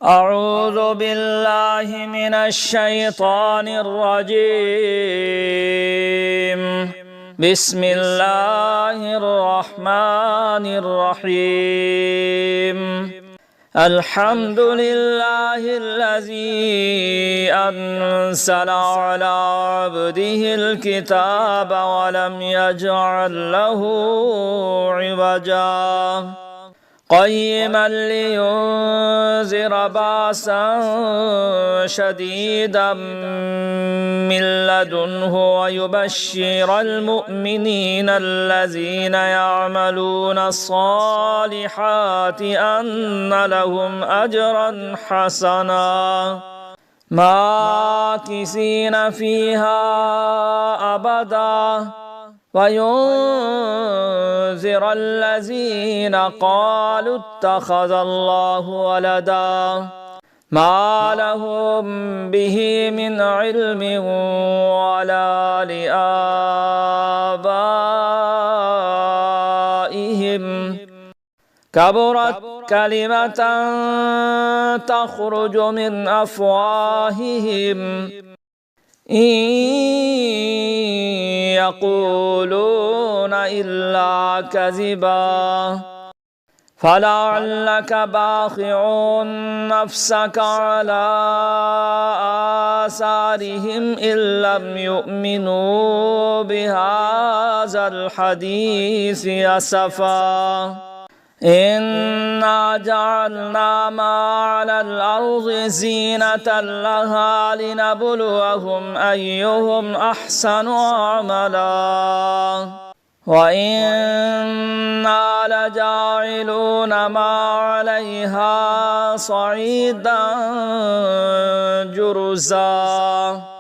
أعوذ بالله من الشيطان الرجيم. بسم الله الرحمن الرحيم. الحمد لله الذي أنزل على عبده الكتاب ولم يجعل له عوجا قيما لينذر بأسا شديدا من لدنه ويبشر المؤمنين الذين يعملون الصالحات أن لهم أجرا حسنا ماكثين فيها أبدا وينذر الذين قالوا اتخذ الله ولدا ما لهم به من علم ولا لآبائهم كبرت كلمة تخرج من أفواههم إن يقولون إلا كذبا فلعلك باخع نفسك على آثارهم إن لم يؤمنوا بهذا الحديث أسفا إنا جعلنا ما على الأرض زينة لها لنبلوهم أيهم أحسن عملا وإنا لجاعلون ما عليها صعيدا جرزا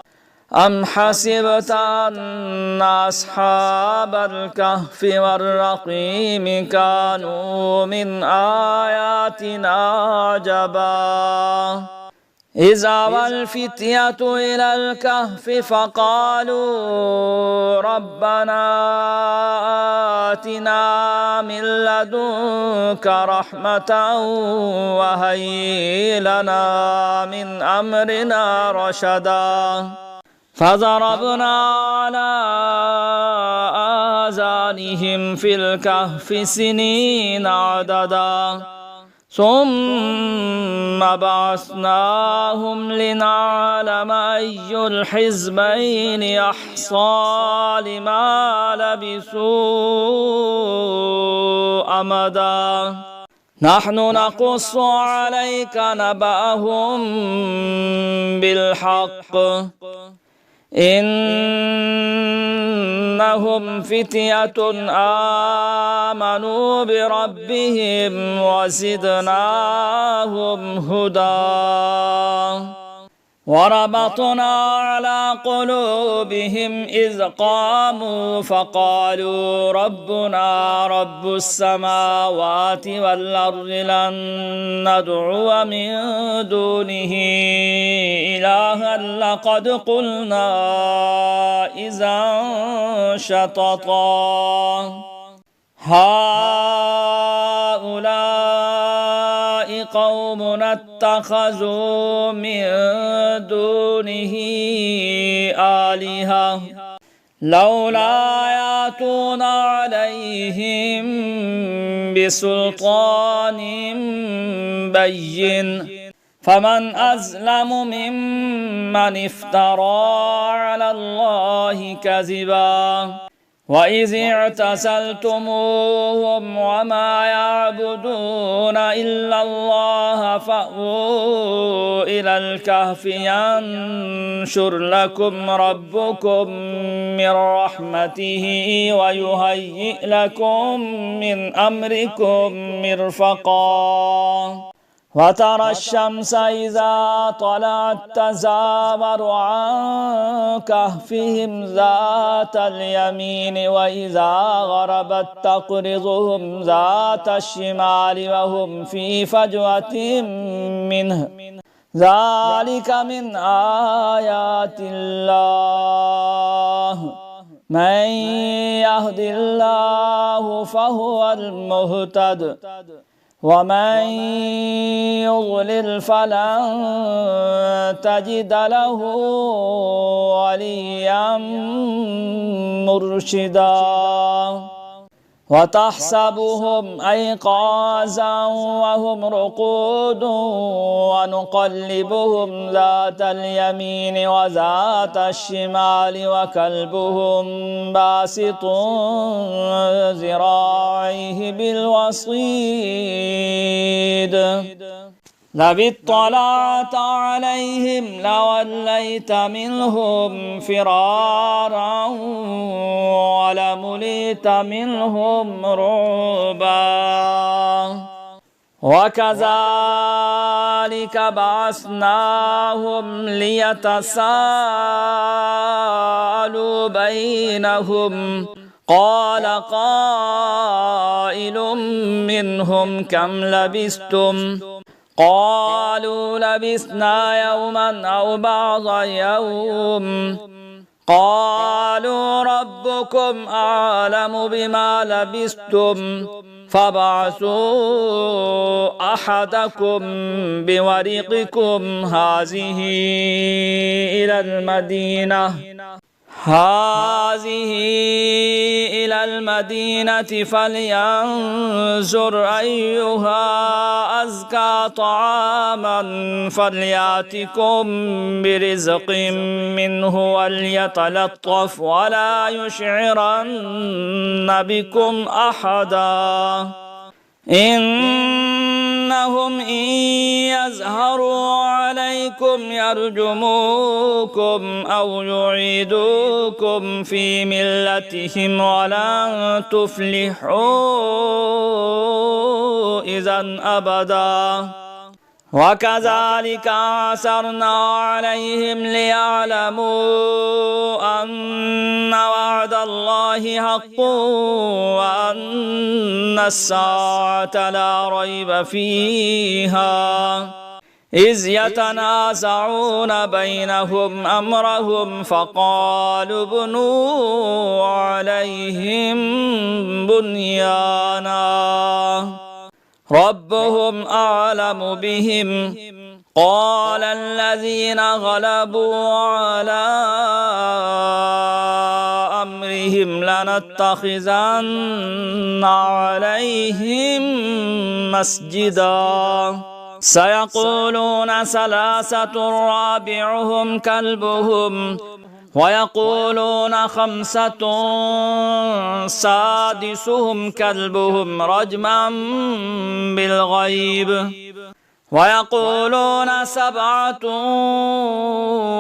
أم حسبت أن أصحاب الكهف والرقيم كانوا من آياتنا عجبا إذ أوى الفتية إلى الكهف فقالوا ربنا آتنا من لدنك رحمة وهيئ لنا من أمرنا رشدا فضربنا على آذانهم في الكهف سنين عددا ثم بعثناهم لنعلم أي الحزبين أحصى لما لبثوا أمدا نحن نقص عليك نبأهم بالحق إنهم فتية آمنوا بربهم وزدناهم هدى وربطنا على قلوبهم إذ قاموا فقالوا ربنا رب السماوات والأرض لن ندعو من دونه إلها لقد قلنا إذا شططا هؤلاء قوم اتخذوا من دونه آلهة لولا يأتون عليهم بسلطان بين فمن أظلم ممن افترى على الله كذبا وإذ اعتزلتموهم وما يعبدون إلا الله فأووا إلى الكهف ينشر لكم ربكم من رحمته ويهيئ لكم من أمركم مرفقا وترى الشمس إذا طلعت تزاور عن كهفهم ذات اليمين وإذا غربت تقرضهم ذات الشمال وهم في فجوة منه ذلك من آيات الله من يهد الله فهو المهتد ومن يضلل فلن تجد له وليا مرشدا وتحسبهم أيقاظا وهم رقود ونقلبهم ذات اليمين وذات الشمال وكلبهم باسط ذراعيه بالوصيد لو اطلعت عليهم لوليت منهم فرارا ولملئت منهم رعبا وكذلك بعثناهم ليتساءلوا بينهم قال قائل منهم كم لبثتم قالوا لبثنا يوما أو بعض يوم قالوا ربكم أعلم بما لبثتم فابعثوا أحدكم بورقكم هذه إلى المدينة فلينظر أيها أزكى طعاما فليأتكم برزق منه وليتلطف ولا يشعرن بكم أحدا إنهم إن يظهروا عليكم يرجموكم أو يعيدوكم في ملتهم ولن تفلحوا إذا أبدا وكذلك عثرنا عليهم ليعلموا أن وعد الله حق وأن الساعة لا ريب فيها إذ يتنازعون بينهم أمرهم فقالوا ابنوا عليهم بنيانا ربهم أعلم بهم قال الذين غلبوا على أمرهم لنتخذن عليهم مسجدا سيقولون ثلاثة رابعهم كلبهم ويقولون خمسة سادسهم كلبهم رجما بالغيب ويقولون سبعة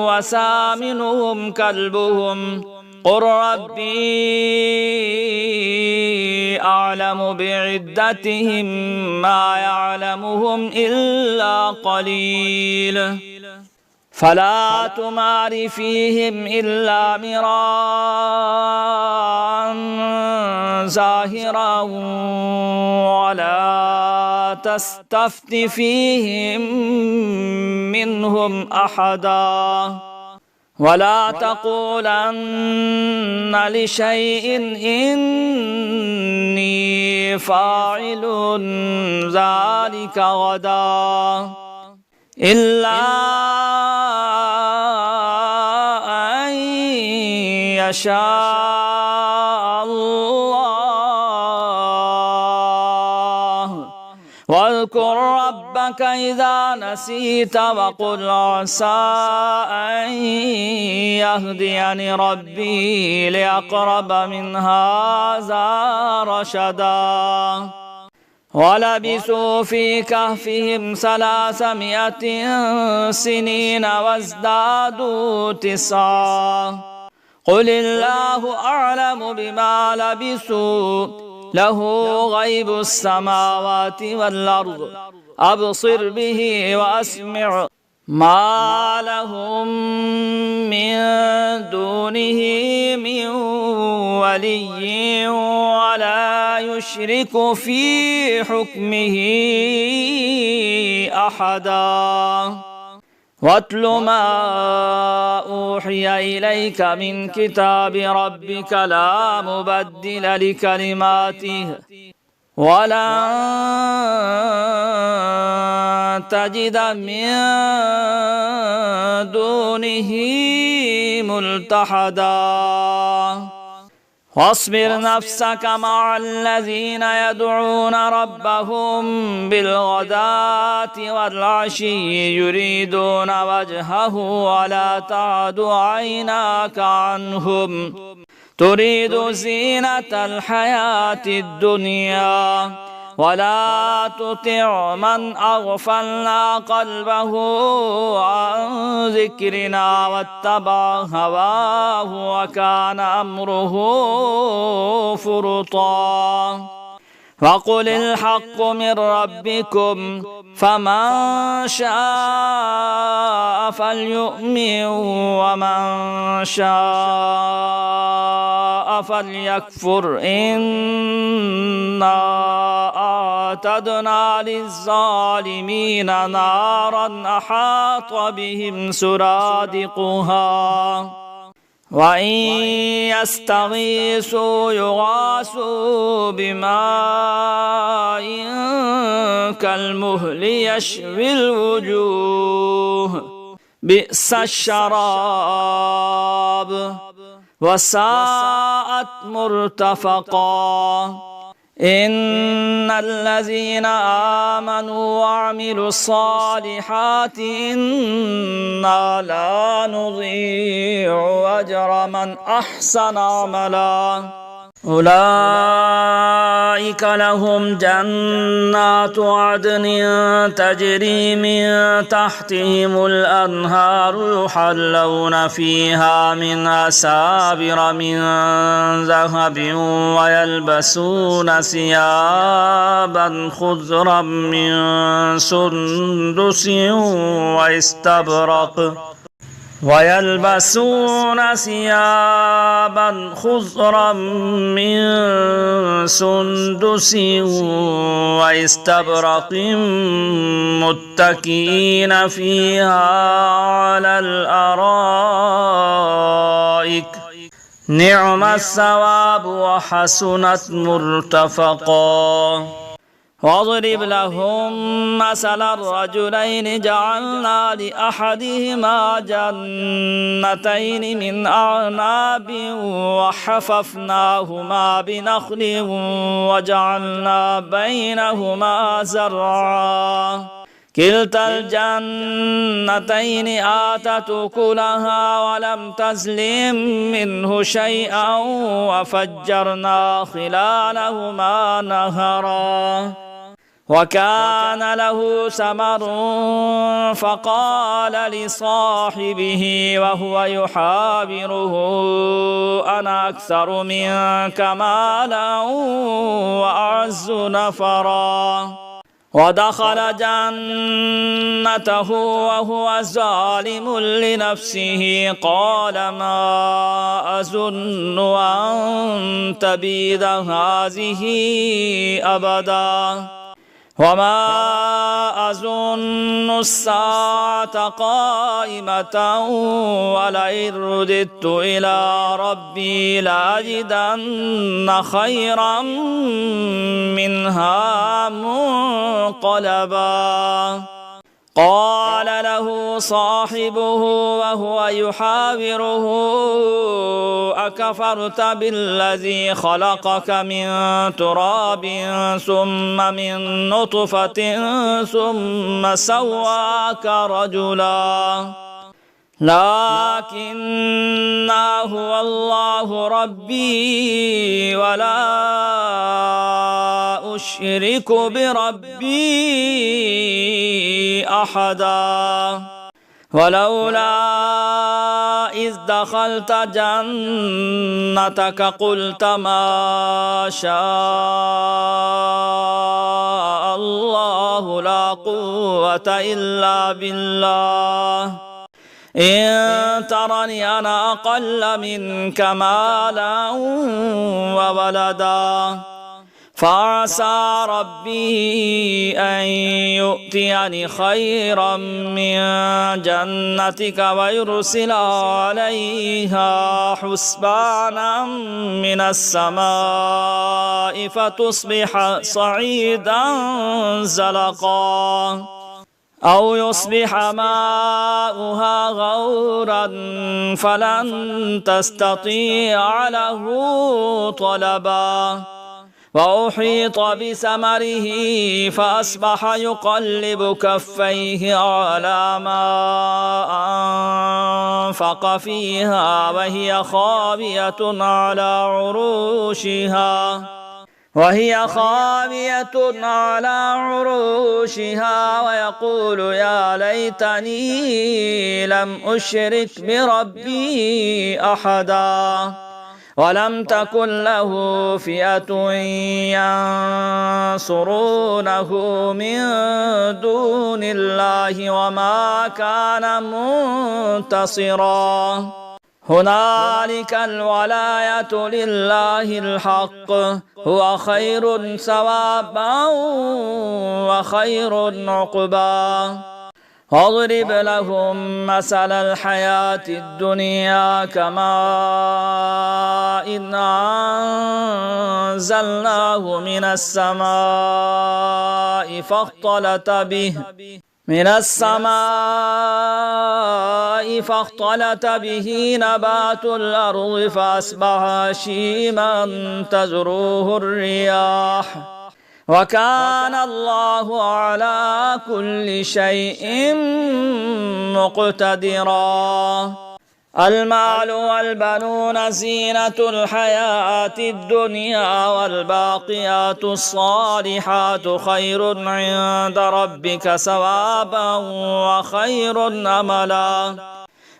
وثامنهم كلبهم قل ربي أعلم بعدتهم ما يعلمهم إلا قليل فلا تمار فيهم إلا مراء ظاهرا ولا تستفت فيهم منهم أحدا ولا تقولن لشيء إني فاعل ذلك غدا إلا أن يشاء الله واذكر ربك إذا نسيت وقل عسى أن يهديني ربي لأقرب من هذا رشدا ولبثوا في كهفهم 300 سنين وازدادوا 9 قل الله أعلم بما لبثوا له غيب السماوات والأرض أبصر به وأسمع ما لهم من دونه من ولي ولا يشرك في حكمه أحدا واتل ما أوحي إليك من كتاب ربك لا مبدل لكلماته ولن تجد من دونه ملتحدا واصبر نفسك مع الذين يدعون ربهم بالغداة والعشي يريدون وجهه ولا تعد عيناك عنهم تريد زينة الحياة الدنيا ولا تطع من أغفلنا قلبه عن ذكرنا واتبع هواه وكان أمره فرطا وقل الحق من ربكم فمن شاء فليؤمن ومن شاء فليكفر إنا أعتدنا للظالمين نارا أحاط بهم سرادقها وإن يستغيثوا يغاثوا بماء كالمهل يشوي الوجوه بئس الشراب وساءت مرتفقا إن الذين آمنوا وعملوا الصالحات إنا لا نضيع أجر من أحسن عملا أولئك لهم جنات عدن تجري من تحتهم الأنهار يحلون فيها من أساور من ذهب ويلبسون ثيابا خضرا من سندس واستبرق ويلبسون ثيابا خضرا من سندس واستبرق متكئين فيها على الأرائك نعم الثواب وحسنت مرتفقا واضرب لهم مثل الرجلين جعلنا لأحدهما جنتين من أعناب وحففناهما بنخل وجعلنا بينهما زرعا كلتا الجنتين آتت أكلها ولم تظلم منه شيئا وفجرنا خلالهما نهرا وكان له ثمر فقال لصاحبه وهو يحاوره أنا أكثر منك مالا وأعز نفرا ودخل جنته وهو ظالم لنفسه قال ما أظن أن تبيد هذه أبدا وما أظن الساعة قائمة ولئن رددت إلى ربي لأجدن خيرا منها منقلبا قال له صاحبه وهو يحاوره أكفرت بالذي خلقك من تراب ثم من نطفة ثم سواك رجلا لكن هو الله ربي ولا أشرك بربي أحدا ولولا إذ دخلت جنتك قلت ما شاء الله لا قوة إلا بالله إن ترني أنا أقل منك مالا وولدا فعسى ربي أن يؤتيني خيرا من جنتك ويرسل عليها حسبانا من السماء فتصبح صعيدا زلقا أو يصبح ماؤها غورا فلن تستطيع له طلبا وأحيط بثمره فأصبح يقلب كفيه على ما أنفق فيها وهي خاوية على عروشها ويقول يا ليتني لم أشرك بربي أحدا ولم تكن له فئة ينصرونه من دون الله وما كان منتصرا هنالك الولاية لله الحق هو خير ثوابا وخير عقبا واضرب لهم مثل الحياة الدنيا كماء إن أنزلناه من السماء فاختلط به نبات الأرض فأصبح هشيما تذروه الرياح وكان الله على كل شيء مقتدرا المال والبنون زينة الحياة الدنيا والباقيات الصالحات خير عند ربك ثوابا وخير أملا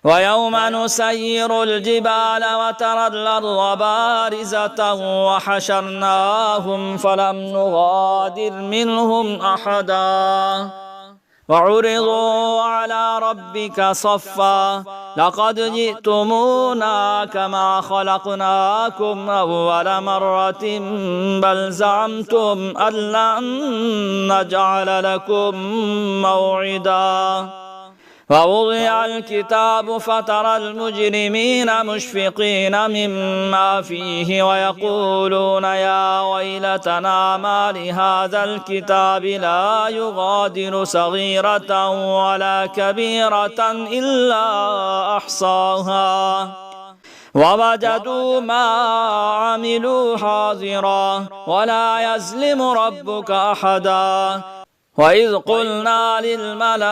ويوم نسير الجبال وترى الأرض بارزة وحشرناهم فلم نغادر منهم أحدا وعرضوا على ربك صفا لقد جئتمونا كما خلقناكم أول مرة بل زعمتم أن لن نجعل لكم موعدا ووضع الكتاب فترى المجرمين مشفقين مما فيه ويقولون يا ويلتنا ما لهذا الكتاب لا يغادر صغيرة ولا كبيرة إلا أحصاها ووجدوا ما عملوا حاضرا ولا يظلم ربك أحدا وإذ قلنا للملائكة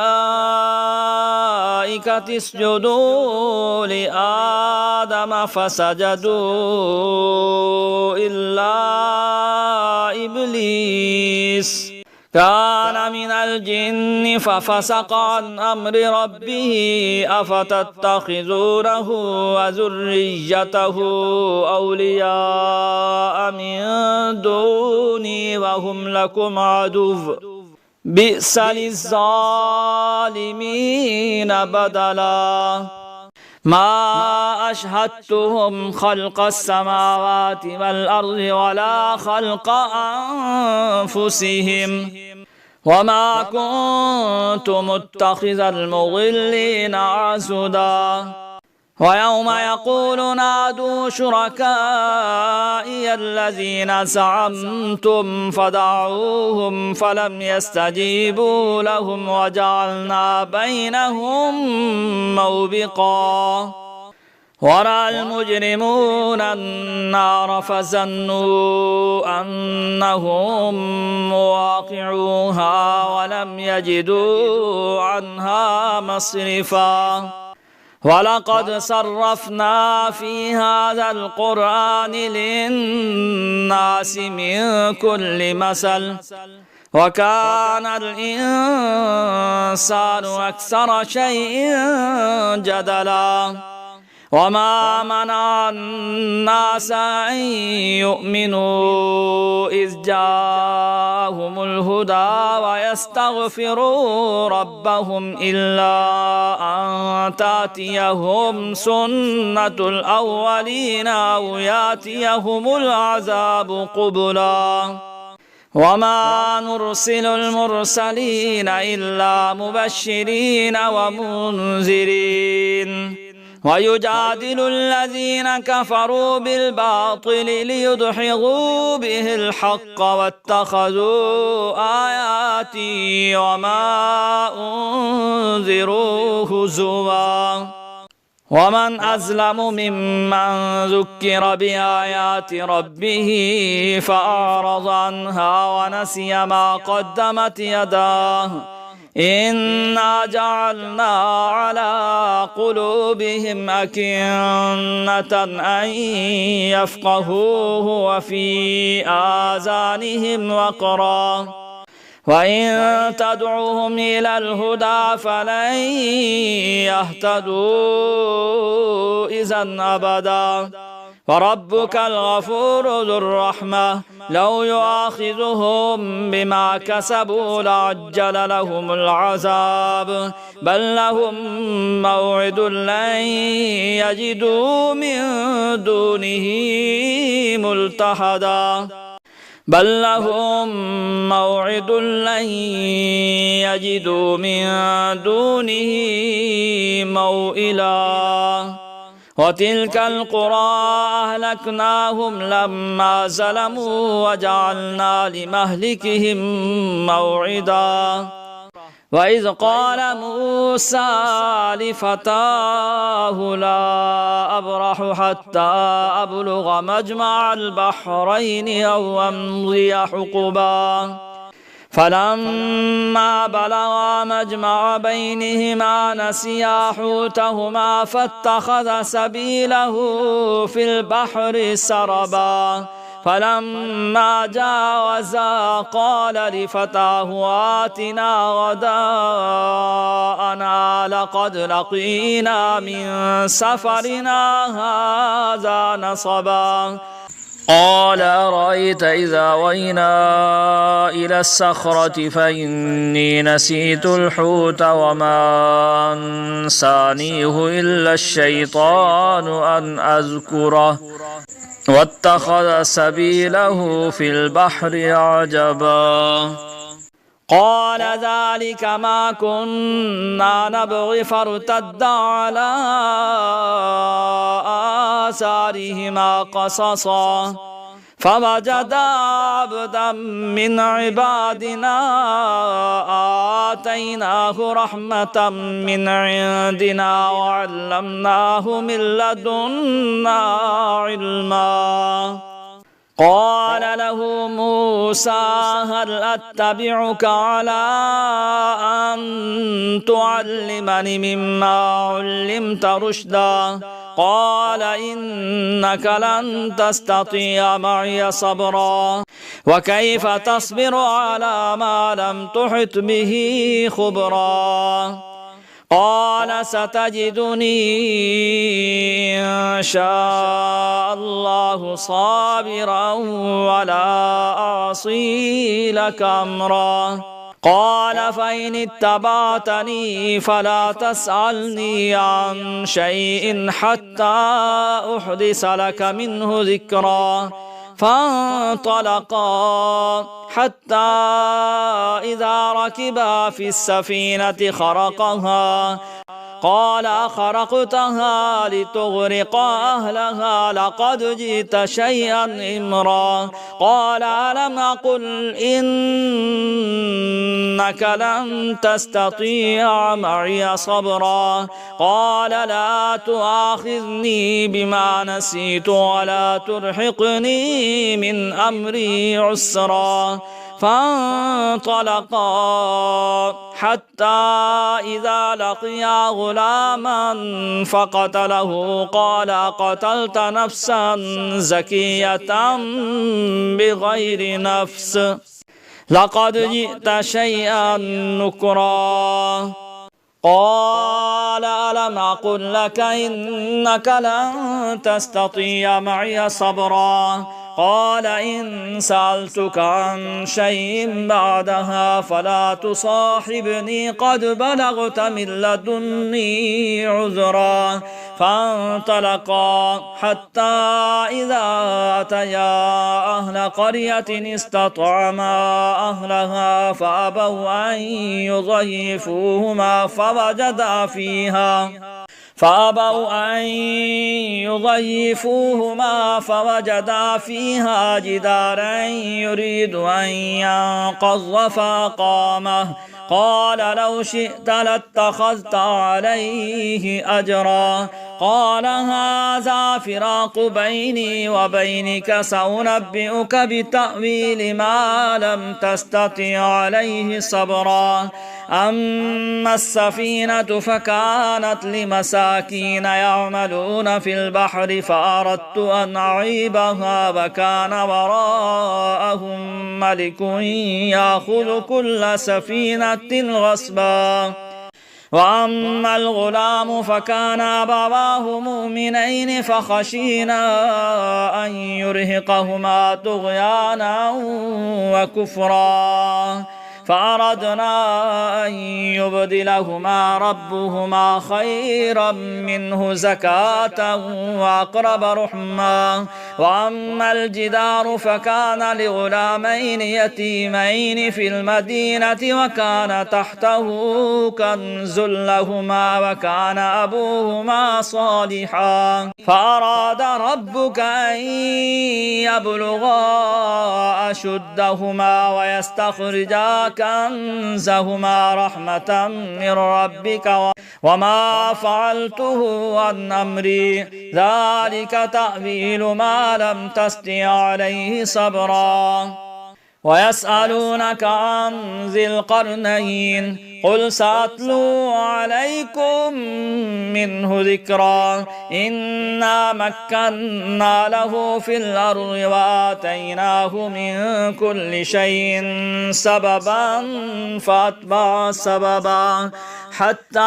اسجدوا لآدم فسجدوا إلا إبليس كان من الجن ففسق عن أمر ربه أفتتخذونه وذريته أولياء من دوني وهم لكم عدو بئس للظالمين بدلا ما أشهدتهم خلق السماوات والأرض ولا خلق أنفسهم وما كنت متخذ المضلين عضدا ويوم يقول نادوا شركائي الذين زعمتم فدعوهم فلم يستجيبوا لهم وجعلنا بينهم موبقا ورأى المجرمون النار فظنوا أنهم مواقعوها ولم يجدوا عنها مصرفا ولقد صرفنا في هذا القرآن للناس من كل مثل وكان الإنسان أكثر شيء جدلا وما منع الناس أن يؤمنوا إذ جاءهم الهدى ويستغفروا ربهم إلا أن تأتيهم سنة الأولين أو يأتيهم العذاب قبلا وما نرسل المرسلين إلا مبشرين ومنذرين ويجادل الذين كفروا بالباطل ليدحضوا به الحق واتخذوا آياتي وما أنذروا هزوا ومن أظلم ممن ذكر بآيات ربه فأعرض عنها ونسي ما قدمت يداه إنا جعلنا على قلوبهم أكنة أن يفقهوه وفي آذانهم وقرا وإن تدعوهم إلى الهدى فلن يهتدوا إذا أبدا وربك الغفور ذو الرحمة لو يؤاخذهم بما كسبوا لعجل لهم العذاب بل لهم موعد لن يجدوا من دونه ملتحدا بل لهم موعد لن يجدوا من دونه موئلا وتلك القرى أهلكناهم لما ظلموا وجعلنا لمهلكهم موعدا وإذ قال موسى لفتاه لا أبرح حتى أبلغ مجمع البحرين أو أمضي حقبا فلما بلغا مجمع بينهما نسيا حوتهما فاتخذ سبيله في البحر سربا فلما جاوزا قال لفتاه آتنا غداءنا لقد لقينا من سفرنا هذا نصبا قال أرأيت إذا وينا إلى الصخرة فإني نسيت الحوت وما أنسانيه إلا الشيطان أن أذكره واتخذ سبيله في البحر عجبا قال ذلك ما كنا نبغي فارتد على آثارهما قصصا فوجدا عبدا من عبادنا آتيناه رحمة من عندنا وعلمناه من لدنا علما قال له موسى هل أتبعك على أن تعلمني مما علمت رشدا قال إنك لن تستطيع معي صبرا وكيف تصبر على ما لم تحط به خبرا قال ستجدني إن شاء الله صابرا ولا أعصي لك أمرا قال فإن اتبعتني فلا تسألني عن شيء حتى أحدث لك منه ذكرا فانطلقا حتى إذا ركبا في السفينة خرقها قال أخرقتها لتغرق أهلها لقد جئت شيئا إمرا قال ألم أقل إنك لن تستطيع معي صبرا قال لا تؤاخذني بما نسيت ولا ترهقني من أمري عسرا فانطلقا حتى إذا لقيا غلاما فقتله قال قتلت نفسا زكية بغير نفس لقد جئت شيئا نكرا قال ألم أقل لك إنك لن تستطيع معي صبرا قال إن سألتك عن شيء بعدها فلا تصاحبني قد بلغت من لدني عذرا. فانطلقا حتى إذا أتيا أهل قرية استطعما أهلها فأبوا أن يضيفوهما فوجدا فيها جدارا يريد أن ينقض فأقامه. قال لو شئت لاتخذت عليه أجرا. قال هذا فراق بيني وبينك سأنبئك بتأويل ما لم تستطع عليه صبرا. أما السفينة فكانت لمساكين يعملون في البحر فأردت أن أعيبها وكان وراءهم ملك يأخذ كل سفينة غصبا. وأما الغلام فكان أبواه مؤمنين فخشينا أن يرهقهما طغيانا وكفرا فأردنا أن يبدلهما ربهما خيرا منه زكاة وأقرب رحما. وأما الجدار فكان لغلامين يتيمين في المدينة وكان تحته كنز لهما وكان أبوهما صالحا فأراد ربك أن يبلغا أشدهما ويستخرجا كنزهما رحمة من ربك وما فعلته عن أمري ذلك تأويل ما لم تستطع عليه صبرا. ويسألونك عن ذي القرنين قل سأتلو عليكم منه ذكرا. إنا مكنا له في الأرض وآتيناه من كل شيء سببا فأتبع سببا حتى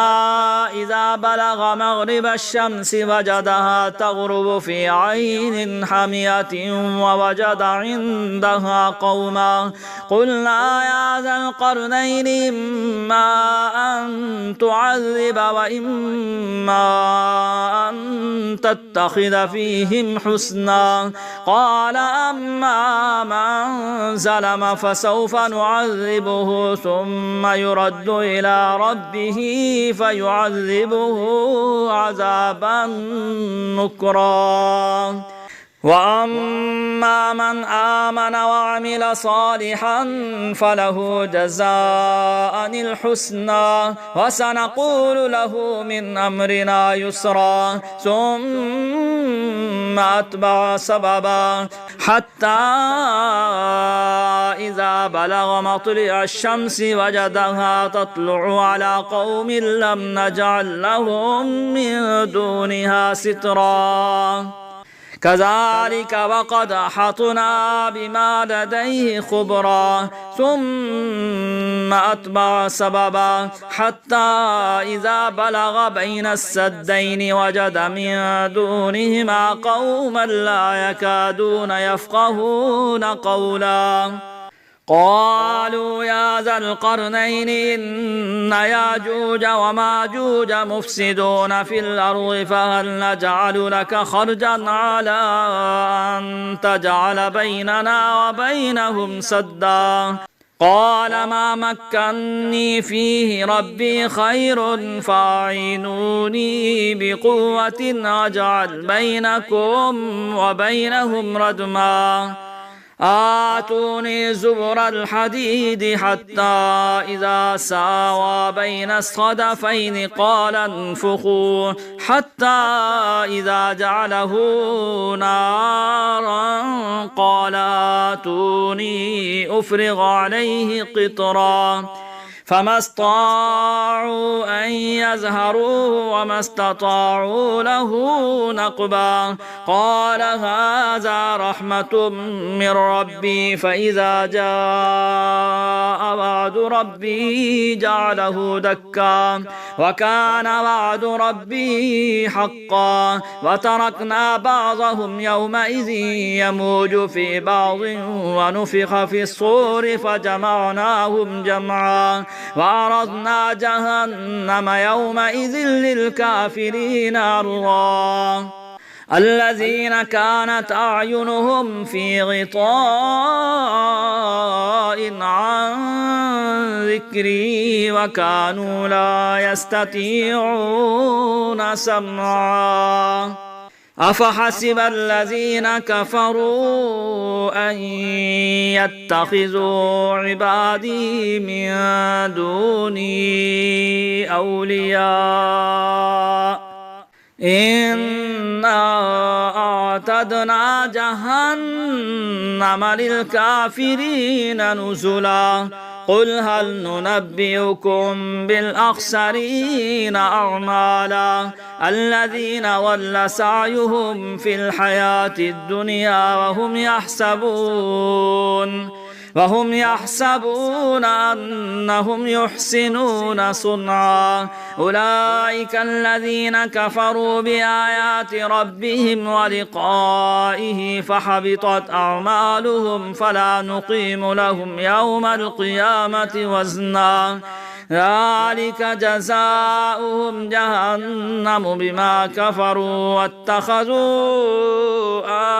إذا بلغ مغرب الشمس وجدها تغرب في عين حمية ووجد عندها قوما قلنا يا ذا القرنين إما أن تعذب وإما أن تتخذ فيهم حسنا. قال أما من ظلم فسوف نعذبه ثم يرد إلى ربه فيعذبه عذابا نكرا. وأما من آمن وعمل صالحا فله جزاء الحسنى وسنقول له من أمرنا يسرا. ثم أتبع سببا حتى إذا بلغ مطلع الشمس وجدها تطلع على قوم لم نجعل لهم من دونها سترا. كذلك وقد أحطنا بما لديه خبرا. ثم أتبع سببا حتى إذا بلغ بين السدين وجد من دونهما قوما لا يكادون يفقهون قولا. قالوا يا ذا القرنين إن ياجوج وماجوج مفسدون في الأرض فهل نجعل لك خرجا على أن تجعل بيننا وبينهم سدا. قال ما مكني فيه ربي خير فاعينوني بقوة أجعل بينكم وبينهم ردما. آتوني زبر الحديد حتى إذا ساوى بين الصدفين قال انفخوا حتى إذا جعله نارا قال آتوني أفرغ عليه قطرا. فما استطاعوا أن يظهروه وما استطاعوا له نقبا قال هذا رحمة من ربي فإذا جاء وعد ربي جعله دكا وكان وعد ربي حقا وتركنا بعضهم يومئذ يموج في بعض ونفخ في الصور فجمعناهم جمعا وعرضنا جهنم يومئذ للكافرين عرضا الذين كانت أعينهم في غطاء عن ذكري وكانوا لا يستطيعون سمعا أفحسب الذين كفروا أن يتخذوا عبادي من دوني أولياء إنا أعتدنا جهنم للكافرين نزلا قل هل ننبئكم بالأخسرين أعمالا الذين ضل سعيهم في الحياة الدنيا وهم يحسبون أنهم يحسنون صنعا أولئك الذين كفروا بآيات ربهم ولقائه فحبطت أعمالهم فلا نقيم لهم يوم القيامة وزنا ذلك جزاؤهم جهنم بما كفروا واتخذوا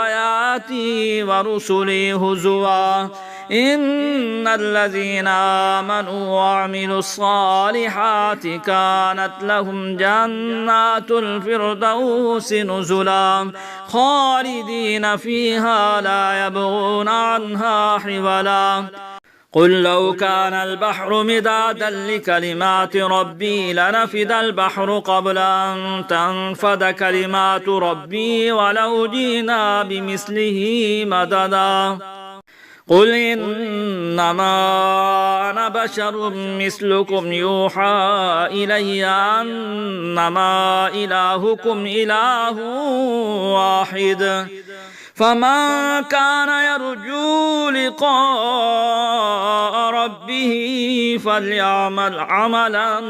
آياتي ورسلي هزوا إن الذين آمنوا وعملوا الصالحات كانت لهم جنات الفردوس نزلا خالدين فيها لا يبغون عنها حولا قل لو كان البحر مدادا لكلمات ربي لنفد البحر قبل أن تنفد كلمات ربي ولو جئنا بمثله مددا قل إنما أنا بشر مثلكم يوحى إلي أنما إلهكم إله واحد فمن كان يرجو لقاء ربه فليعمل عملا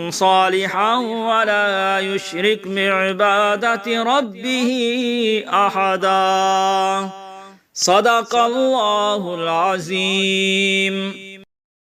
صالحا ولا يشرك بعبادة ربه أحدا صدق الله العظيم.